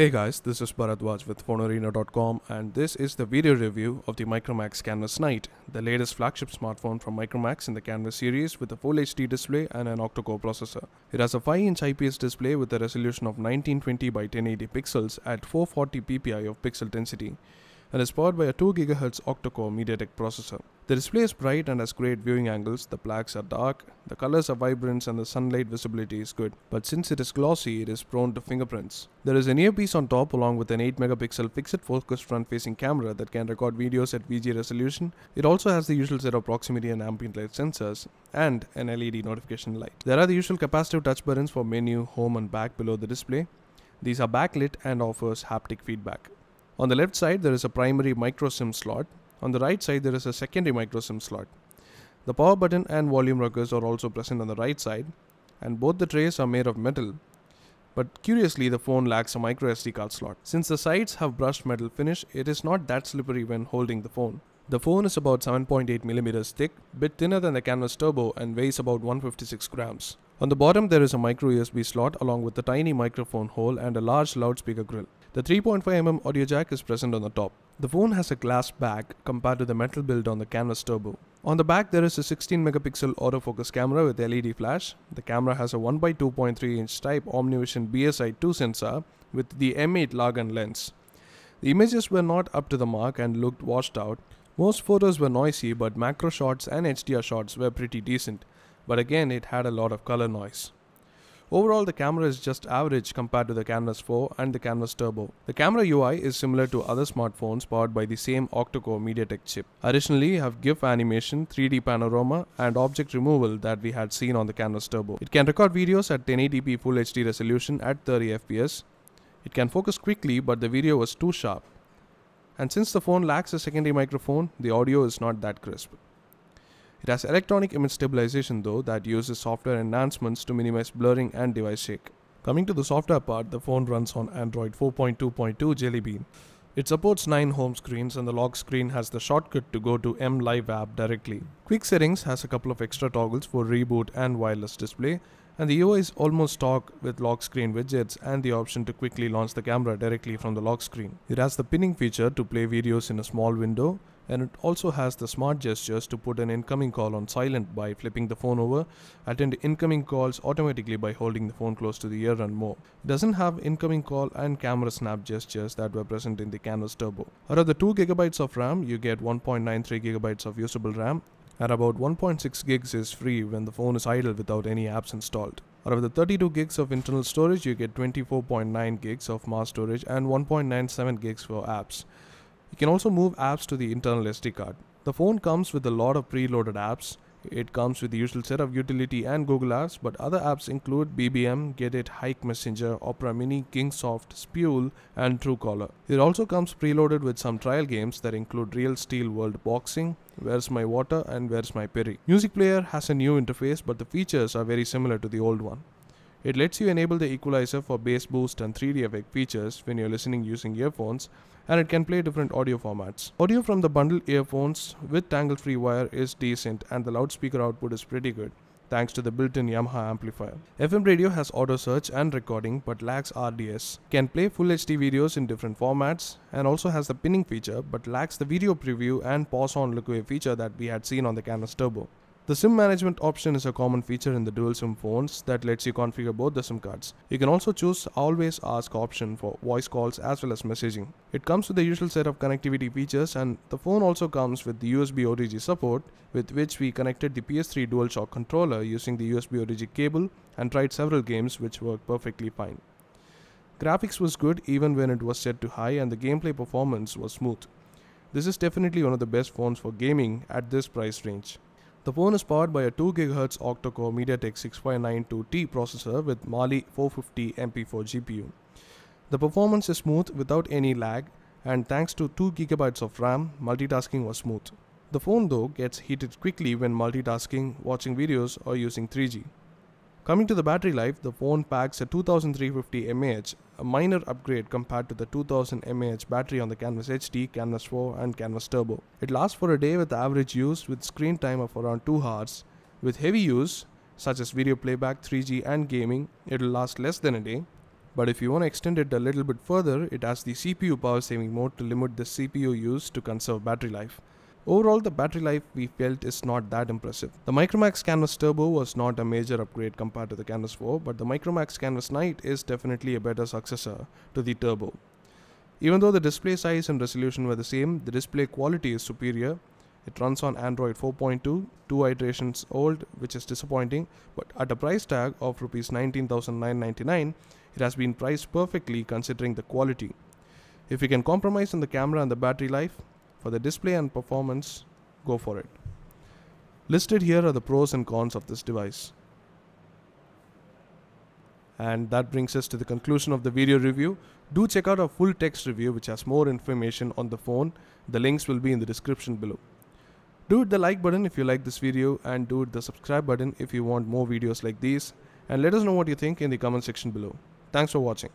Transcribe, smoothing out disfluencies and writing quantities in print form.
Hey guys, this is Bharadwaj with Fonearena.com and this is the video review of the Micromax Canvas Night, the latest flagship smartphone from Micromax in the Canvas series with a Full HD display and an octa-core processor. It has a 5-inch IPS display with a resolution of 1920 by 1080 pixels at 440 ppi of pixel density and is powered by a 2 GHz octa-core MediaTek processor. The display is bright and has great viewing angles, the blacks are dark, the colors are vibrant and the sunlight visibility is good. But since it is glossy, it is prone to fingerprints. There is an earpiece on top along with an 8 megapixel fixed focus front-facing camera that can record videos at VGA resolution. It also has the usual set of proximity and ambient light sensors and an LED notification light. There are the usual capacitive touch buttons for menu, home and back below the display. These are backlit and offers haptic feedback. On the left side, there is a primary micro SIM slot. On the right side, there is a secondary micro SIM slot. The power button and volume rockers are also present on the right side, and both the trays are made of metal. But curiously, the phone lacks a micro SD card slot. Since the sides have brushed metal finish, it is not that slippery when holding the phone. The phone is about 7.8mm thick, bit thinner than the Canvas Turbo and weighs about 156 grams. On the bottom, there is a micro USB slot along with a tiny microphone hole and a large loudspeaker grill. The 3.5mm audio jack is present on the top. The phone has a glass back compared to the metal build on the Canvas Turbo. On the back, there is a 16 megapixel autofocus camera with LED flash. The camera has a 1x2.3 inch type OmniVision BSI-2 sensor with the M8 Lagan lens. The images were not up to the mark and looked washed out. Most photos were noisy, but macro shots and HDR shots were pretty decent. But again, it had a lot of color noise. Overall, the camera is just average compared to the Canvas 4 and the Canvas Turbo. The camera UI is similar to other smartphones powered by the same octa-core MediaTek chip. Additionally, you have GIF animation, 3D panorama and object removal that we had seen on the Canvas Turbo. It can record videos at 1080p Full HD resolution at 30 FPS. It can focus quickly, but the video was too sharp. And since the phone lacks a secondary microphone, the audio is not that crisp. It has electronic image stabilization though that uses software enhancements to minimize blurring and device shake. Coming to the software part, the phone runs on Android 4.2.2 Jelly Bean. It supports 9 home screens and the lock screen has the shortcut to go to M Live app directly. Quick Settings has a couple of extra toggles for reboot and wireless display, and the UI is almost stock with lock screen widgets and the option to quickly launch the camera directly from the lock screen. It has the pinning feature to play videos in a small window, and it also has the smart gestures to put an incoming call on silent by flipping the phone over, attend incoming calls automatically by holding the phone close to the ear and more. It doesn't have incoming call and camera snap gestures that were present in the Canvas Turbo. Out of the 2 GB of RAM, you get 1.93 GB of usable RAM, and about 1.6 gigs is free when the phone is idle without any apps installed. Out of the 32 gigs of internal storage, you get 24.9 gigs of mass storage and 1.97 gigs for apps. You can also move apps to the internal SD card. The phone comes with a lot of preloaded apps. It comes with the usual set of utility and Google apps, but other apps include BBM, Gedit, Hike Messenger, Opera Mini, Kingsoft, Spule, and Truecaller. It also comes preloaded with some trial games that include Real Steel World Boxing, Where's My Water, and Where's My Perry. Music Player has a new interface, but the features are very similar to the old one. It lets you enable the equalizer for bass boost and 3D effect features when you're listening using earphones, and it can play different audio formats. Audio from the bundled earphones with tangle-free wire is decent and the loudspeaker output is pretty good, thanks to the built-in Yamaha amplifier. FM radio has auto search and recording but lacks RDS. Can play Full HD videos in different formats and also has the pinning feature but lacks the video preview and pause on look away feature that we had seen on the Canvas Turbo. The SIM management option is a common feature in the dual SIM phones that lets you configure both the SIM cards. You can also choose Always Ask option for voice calls as well as messaging. It comes with the usual set of connectivity features, and the phone also comes with the USB OTG support, with which we connected the PS3 DualShock controller using the USB OTG cable and tried several games which worked perfectly fine. Graphics was good even when it was set to high and the gameplay performance was smooth. This is definitely one of the best phones for gaming at this price range. The phone is powered by a 2 GHz octa-core MediaTek 6592T processor with Mali 450 MP4 GPU. The performance is smooth without any lag, and thanks to 2 GB of RAM, multitasking was smooth. The phone though gets heated quickly when multitasking, watching videos or using 3G. Coming to the battery life, the phone packs a 2350 mAh, a minor upgrade compared to the 2000 mAh battery on the Canvas HD, Canvas 4 and Canvas Turbo. It lasts for a day with average use with screen time of around 2 hours. With heavy use, such as video playback, 3G and gaming, it will last less than a day. But if you want to extend it a little bit further, it has the CPU power saving mode to limit the CPU use to conserve battery life. Overall, the battery life we felt is not that impressive. The Micromax Canvas Turbo was not a major upgrade compared to the Canvas 4, but the Micromax Canvas Night is definitely a better successor to the Turbo. Even though the display size and resolution were the same, the display quality is superior. It runs on Android 4.2, 2 iterations old, which is disappointing, but at a price tag of Rs 19,999, it has been priced perfectly considering the quality. If you can compromise on the camera and the battery life, for the display and performance, go for it. Listed here are the pros and cons of this device. And that brings us to the conclusion of the video review. Do check out our full text review which has more information on the phone. The links will be in the description below. Do hit the like button if you like this video, and do hit the subscribe button if you want more videos like these, and let us know what you think in the comment section below. Thanks for watching.